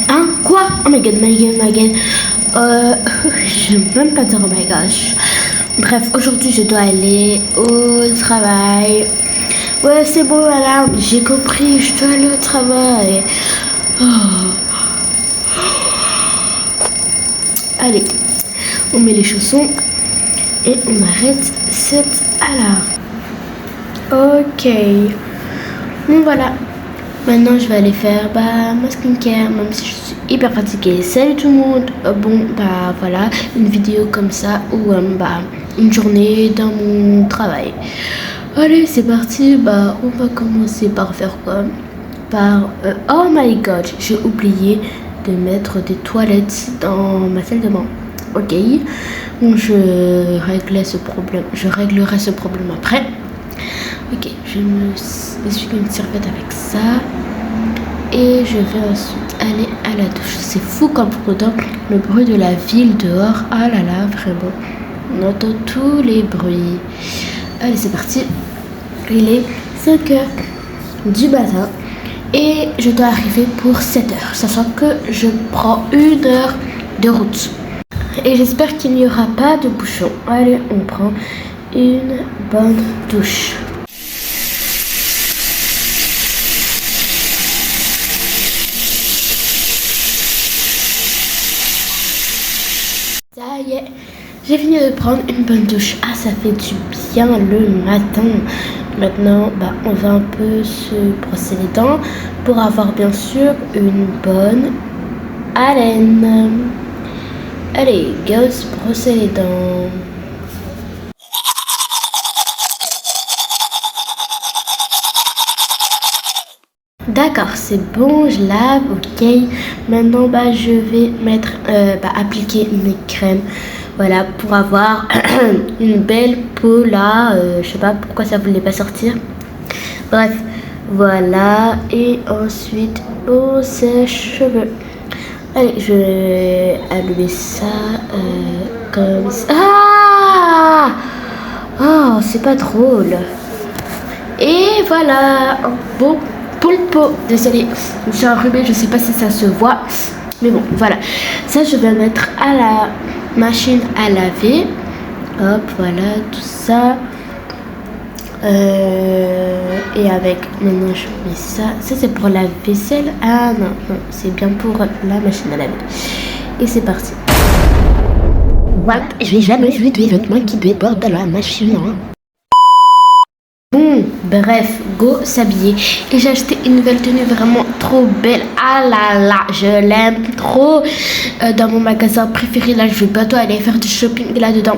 Hein? Quoi? Oh my god, my god, my god. Je vais même pas dire oh my gosh. Bref, aujourd'hui je dois aller au travail. Ouais, c'est bon, voilà, j'ai compris, je dois aller au travail. Oh. Allez, on met les chaussons et on arrête cette alarme. Ok. Bon, voilà. Maintenant, je vais aller faire ma skincare, même si je suis hyper fatiguée. Salut tout le monde. Voilà, une vidéo comme ça ou une journée dans mon travail. Allez, c'est parti. On va commencer par faire quoi? Oh my god, j'ai oublié de mettre des toilettes dans ma salle de bain. Ok. Bon, je réglerai ce problème après. Ok, je me essuie une serviette avec ça. Et je vais ensuite aller à la douche. C'est fou comme pourtant le bruit de la ville dehors. Ah là là, vraiment. On entend tous les bruits. Allez, c'est parti. Il est 5h du matin. Et je dois arriver pour 7h. Sachant que je prends 1 heure de route. Et j'espère qu'il n'y aura pas de bouchons. Allez, on prend une bonne douche. Ça y est, j'ai fini de prendre une bonne douche. Ah, ça fait du bien le matin. Maintenant, on va un peu se brosser les dents pour avoir bien sûr une bonne haleine. Allez, go se brosser les dents. D'accord, c'est bon, je lave, ok. Maintenant, je vais appliquer mes crèmes. Voilà, pour avoir une belle peau là. Je sais pas pourquoi ça voulait pas sortir. Bref, voilà. Et ensuite, pour ses cheveux. Allez, je vais allumer ça comme ça. Ah! Oh, c'est pas drôle. Et voilà, un beau pulpo. Désolée, je suis enrhumée, je sais pas si ça se voit. Mais bon, voilà. Ça, je vais mettre à la machine à laver. Hop, voilà, tout ça. Et avec, maintenant je mets ça. Ça, c'est pour la vaisselle. Ah non, c'est bien pour la machine à laver. Et c'est parti. What? Je vais jamais jouer des vêtements qui débordent dans la machine. Hein. Bon, bref, go s'habiller. Et j'ai acheté une nouvelle tenue vraiment trop belle. Ah là là, je l'aime trop. Dans mon magasin préféré, là, je vais bientôt aller faire du shopping là-dedans.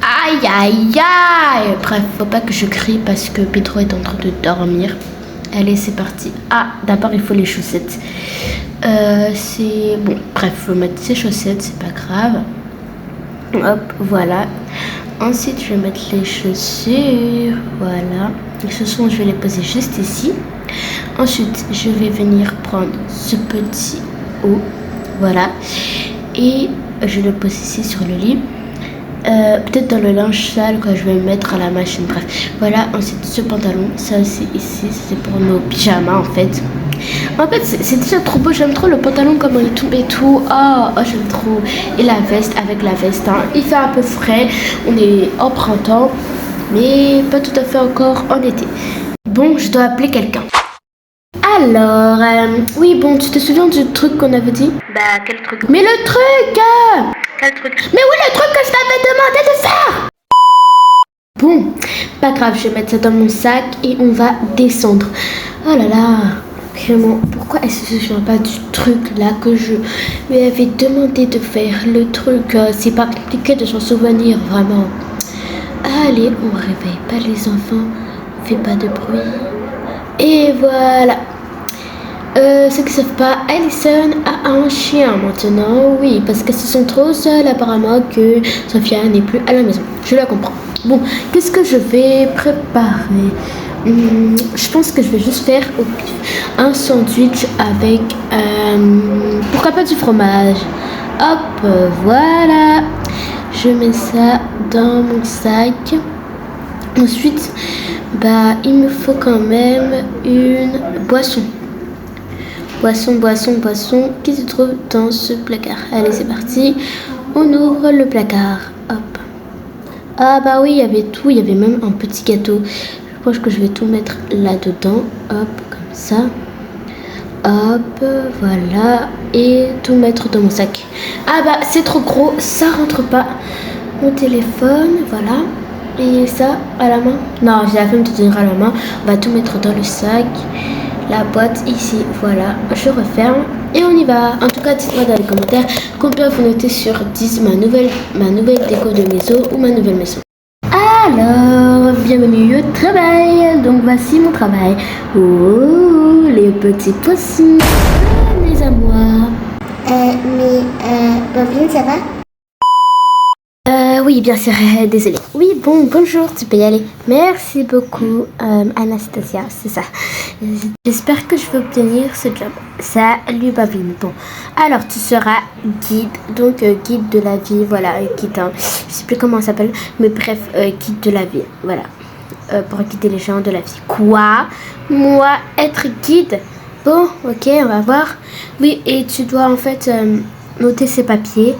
Aïe, aïe, aïe. Bref, faut pas que je crie parce que Pedro est en train de dormir. Allez, c'est parti. Ah, d'abord, il faut les chaussettes. Bref, faut mettre ses chaussettes, c'est pas grave. Hop, voilà. Ensuite, je vais mettre les chaussures. Voilà. Les chaussons, je vais les poser juste ici. Ensuite, je vais venir prendre ce petit haut. Voilà. Et je le pose ici sur le lit. Peut-être dans le linge sale quand je vais le mettre à la machine. Bref. Voilà. Ensuite, ce pantalon. Ça aussi ici. C'est pour nos pyjamas en fait. En fait, c'est déjà trop beau. J'aime trop le pantalon, comment il tombe et tout. Oh, j'aime trop. Et la veste, avec la veste. Hein. Il fait un peu frais. On est en printemps, mais pas tout à fait encore en été. Bon, je dois appeler quelqu'un. Alors, oui, bon, tu te souviens du truc qu'on avait dit? Quel truc? Mais le truc Quel truc? Mais oui, le truc que je t'avais demandé de faire! Bon, pas grave, je vais mettre ça dans mon sac et on va descendre. Oh là là. Vraiment, pourquoi elle se souvient pas du truc là que je lui avais demandé de faire? Le truc, c'est pas compliqué de s'en souvenir, vraiment. Allez, on réveille pas les enfants, on fait pas de bruit. Et voilà. Ceux qui savent pas, Alison a un chien maintenant, oui, parce qu'elles se sont trop seules apparemment que Sophia n'est plus à la maison. Je la comprends. Bon, qu'est-ce que je vais préparer? Je pense que je vais juste faire au pif un sandwich avec, pourquoi pas du fromage. Hop, voilà. Je mets ça dans mon sac. Ensuite, il me faut quand même une boisson. boisson qui se trouve dans ce placard. Allez, c'est parti. On ouvre le placard. Hop. Ah bah oui, il y avait tout. Il y avait même un petit gâteau. Je pense que je vais tout mettre là-dedans. Hop, comme ça. Hop, voilà. Et tout mettre dans mon sac. Ah bah, c'est trop gros. Ça rentre pas. Mon téléphone, voilà. Et ça, à la main. Non, j'ai la flemme de tenir à la main. On va tout mettre dans le sac. La boîte ici, voilà. Je referme. Et on y va. En tout cas, dites-moi dans les commentaires combien vous notez sur 10 ma nouvelle déco de maison ou ma nouvelle maison. Alors, bienvenue au travail. Donc voici mon travail. Oh, les petits poissons. Les amours. Bovine, ça va? Oui, bien sûr, désolée. Oui, bonjour, tu peux y aller. Merci beaucoup, Anastasia, c'est ça. J'espère que je vais obtenir ce job. Salut, Bavine. Bon, alors tu seras guide, donc guide de la vie, voilà, guide, hein. Je sais plus comment ça s'appelle, mais bref, guide de la vie, voilà. Pour guider les gens de la vie. Quoi? Moi, être guide? Bon, ok, on va voir. Oui, et tu dois en fait noter ces papiers.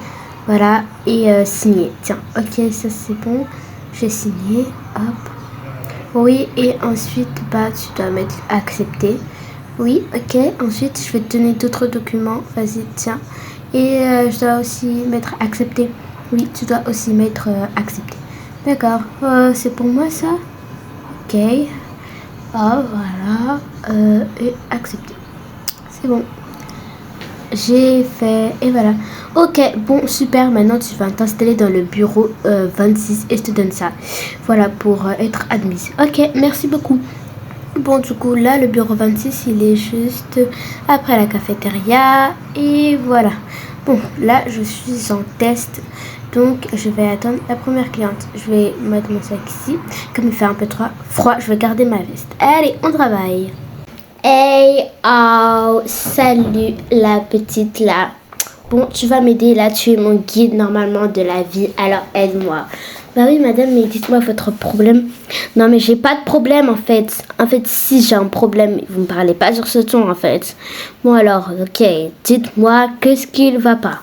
Voilà, et signer. Tiens, ok, ça c'est bon. J'ai signé, hop. Oui, et ensuite, bah, tu dois mettre accepter. Oui, ok. Ensuite, je vais te donner d'autres documents. Vas-y, tiens. Et je dois aussi mettre accepter. Oui, tu dois aussi mettre accepter. D'accord. C'est pour moi ça? Ok. Oh, voilà. Et accepter. C'est bon. J'ai fait et voilà. Ok, bon, super. Maintenant, tu vas t'installer dans le bureau 26 et je te donne ça. Voilà, pour être admise. Ok, merci beaucoup. Bon, du coup, là, le bureau 26, il est juste après la cafétéria. Et voilà. Bon, là, je suis en test. Donc, je vais attendre la première cliente. Je vais mettre mon sac ici. Comme il fait un peu trop froid, je vais garder ma veste. Allez, on travaille. Hey, oh, salut la petite là. Bon, tu vas m'aider là, tu es mon guide normalement de la vie, alors aide-moi. Bah oui madame, mais dites-moi votre problème. Non mais j'ai pas de problème en fait. En fait, si j'ai un problème, vous me parlez pas sur ce ton en fait. Bon alors, ok, dites-moi qu'est-ce qu'il va pas.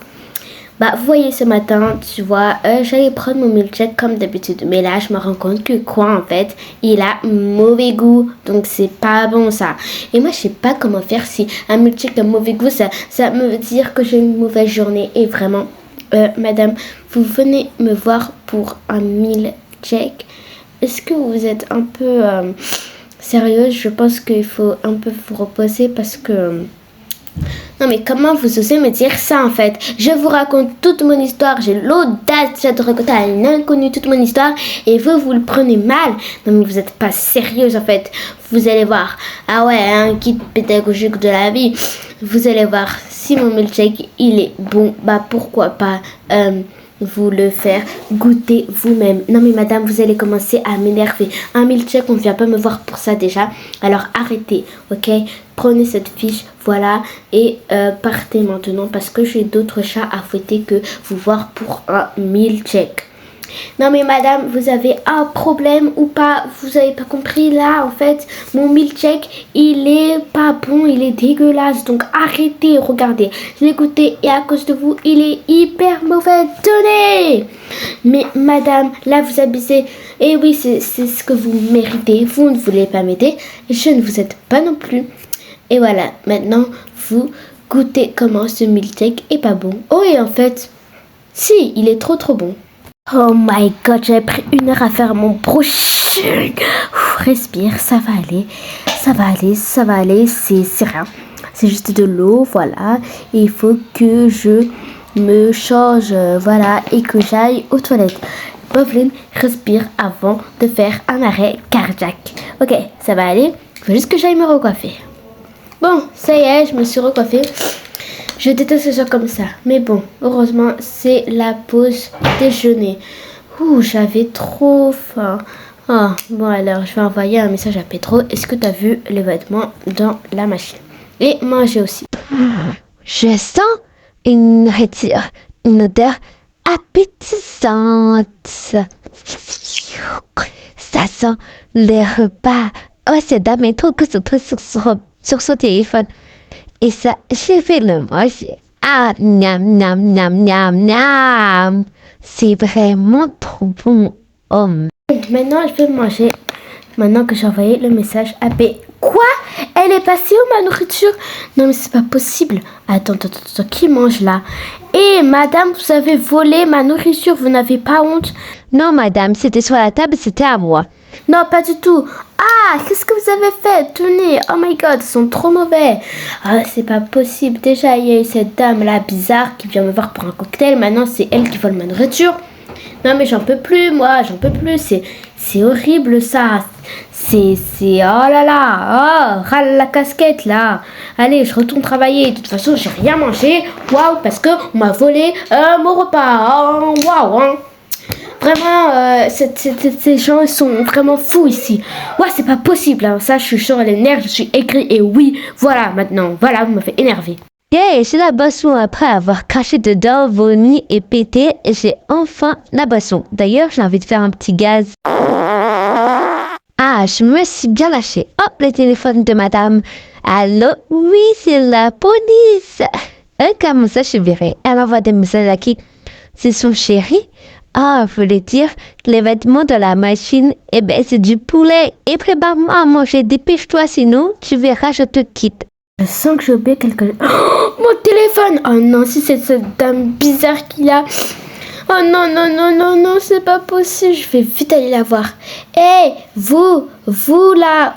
Bah, vous voyez, ce matin, tu vois, j'allais prendre mon milkshake comme d'habitude. Mais là, je me rends compte que quoi, en fait, il a mauvais goût. Donc, c'est pas bon, ça. Et moi, je sais pas comment faire si un milkshake a mauvais goût. Ça me veut dire que j'ai une mauvaise journée. Et vraiment, madame, vous venez me voir pour un milkshake. Est-ce que vous êtes un peu sérieuse? Je pense qu'il faut un peu vous reposer parce que... Non mais comment vous osez me dire ça en fait? Je vous raconte toute mon histoire, j'ai l'audace de raconter à une inconnue toute mon histoire et vous le prenez mal. Non mais vous êtes pas sérieuse en fait. Vous allez voir. Ah ouais, un guide pédagogique de la vie. Vous allez voir si mon milkshake il est bon, bah pourquoi pas vous le faire goûter vous-même. Non mais madame, vous allez commencer à m'énerver. Un milkshake, on ne vient pas me voir pour ça déjà. Alors arrêtez, ok? Prenez cette fiche, voilà, et partez maintenant parce que j'ai d'autres chats à fouetter que vous voir pour un milkshake. Non mais madame, vous avez un problème ou pas? Vous avez pas compris là en fait? Mon milkshake, il est pas bon, il est dégueulasse. Donc arrêtez, regardez. Je l'ai goûté et à cause de vous, il est hyper mauvais. Tenez! Mais madame, là vous abusez. Et oui, c'est ce que vous méritez. Vous ne voulez pas m'aider. Je ne vous aide pas non plus. Et voilà, maintenant vous goûtez comment ce milkshake est pas bon. Oh et en fait, si, il est trop bon. Oh my god, j'avais pris 1 heure à faire mon brushing. Respire, ça va aller, c'est rien. C'est juste de l'eau, voilà. Et il faut que je me change, voilà, et que j'aille aux toilettes. Bovine, respire avant de faire un arrêt cardiaque. Ok, ça va aller, il faut juste que j'aille me recoiffer. Bon, ça y est, je me suis recoiffée. Je déteste que ce soit comme ça. Mais bon, heureusement, c'est la pause déjeuner. Ouh, j'avais trop faim. Ah, bon alors, je vais envoyer un message à Pedro. Est-ce que tu as vu les vêtements dans la machine? Et manger aussi. Je sens une odeur appétissante. Ça sent le repas. Oh, cette dame est trop concentrée sur son téléphone. Et ça, je vais le manger. Ah, miam, miam, miam, miam, miam. C'est vraiment trop bon. Oh. Donc maintenant, je vais manger. Maintenant que j'ai envoyé le message à P. Quoi? Elle est passée où ma nourriture? Non mais c'est pas possible. Attends, qui mange là? Eh madame, vous avez volé ma nourriture, vous n'avez pas honte? Non madame, c'était sur la table, c'était à moi. Non, pas du tout. Ah, qu'est-ce que vous avez fait? Tenez, oh my god, ils sont trop mauvais. Ah, c'est pas possible. Déjà, il y a eu cette dame là bizarre qui vient me voir pour un cocktail. Maintenant, c'est elle qui vole ma nourriture. Non mais j'en peux plus, moi, j'en peux plus. C'est horrible ça. C'est oh là là, oh, râle la casquette là. Allez, je retourne travailler. De toute façon, j'ai rien mangé. Waouh, parce que on m'a volé mon repas. Oh, waouh, hein. Vraiment, ces gens ils sont vraiment fous ici. Ouais, c'est pas possible. Hein. Ça, je suis sur les nerfs, je suis aigrie et oui, voilà maintenant. Voilà, vous m'avez énervé. Yeah, j'ai la boisson après avoir craché dedans, vomi et pété. J'ai enfin la boisson. D'ailleurs, j'ai envie de faire un petit gaz. Ah, je me suis bien lâchée. Hop, le téléphone de madame. Allô? Oui, c'est la police. Comment ça, je suis virée? Elle envoie des messages à qui? C'est son chéri? Ah, je voulais dire, les vêtements de la machine, eh ben, c'est du poulet. Et prépare-moi à manger, dépêche-toi, sinon, tu verras, je te quitte. Je sens que j'ai oublié quelque chose. Oh, mon téléphone! Oh non, si c'est cette dame bizarre qu'il a. Oh non, non, non, non, non, c'est pas possible. Je vais vite aller la voir. Hé, vous là.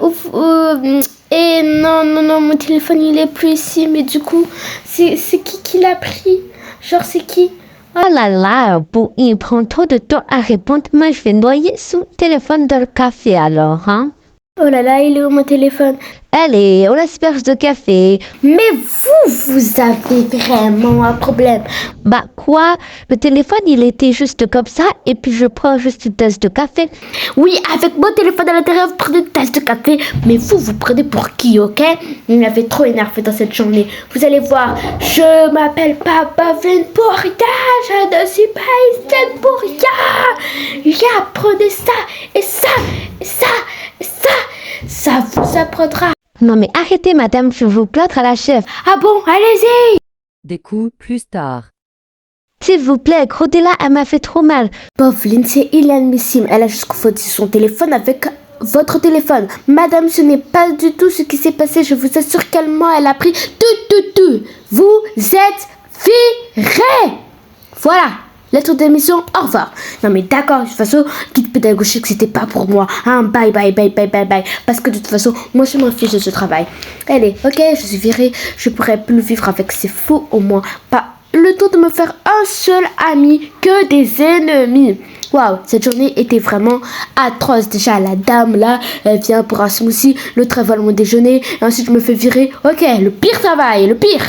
Eh non, non, non, mon téléphone il est plus ici. Mais du coup, c'est qui l'a pris? Genre, c'est qui? Oh là là, bon, il prend trop de temps à répondre. Moi, je vais noyer son téléphone dans le café alors, hein? Oh là là, il est où mon téléphone? Allez, on asperge de café. Mais vous avez vraiment un problème. Bah quoi? Le téléphone, il était juste comme ça et puis je prends juste une tasse de café. Oui, avec mon téléphone à l'intérieur, vous prenez une tasse de café. Mais vous prenez pour qui, ok? Il m'avait trop énervé dans cette journée. Vous allez voir, je m'appelle Papa Venporia, je ne suis pas Venporia. Là, prenez ça, et ça, et ça, et ça. Ça vous apprendra. Non mais arrêtez madame, je vais vous plaindre à la chef. Ah bon, allez-y. Des coups plus tard. S'il vous plaît, Crodella, elle m'a fait trop mal. Pauvre Lynn, c'est inadmissible. Elle a juste confondu son téléphone avec votre téléphone. Madame, ce n'est pas du tout ce qui s'est passé. Je vous assure qu'elle a pris tout. Vous êtes virés. Voilà. Lettre d'émission, au revoir. Non mais d'accord, de toute façon, guide pédagogique, c'était pas pour moi. Hein, bye. Parce que de toute façon, moi je m'en fiche de ce travail. Allez, ok, je suis virée. Je pourrais plus vivre avec ces fous, au moins. Pas le temps de me faire un seul ami que des ennemis. Waouh, cette journée était vraiment atroce. Déjà, la dame là, elle vient pour un smoothie. L'autre, elle vole mon déjeuner. Et ensuite, je me fais virer. Ok, le pire travail, le pire.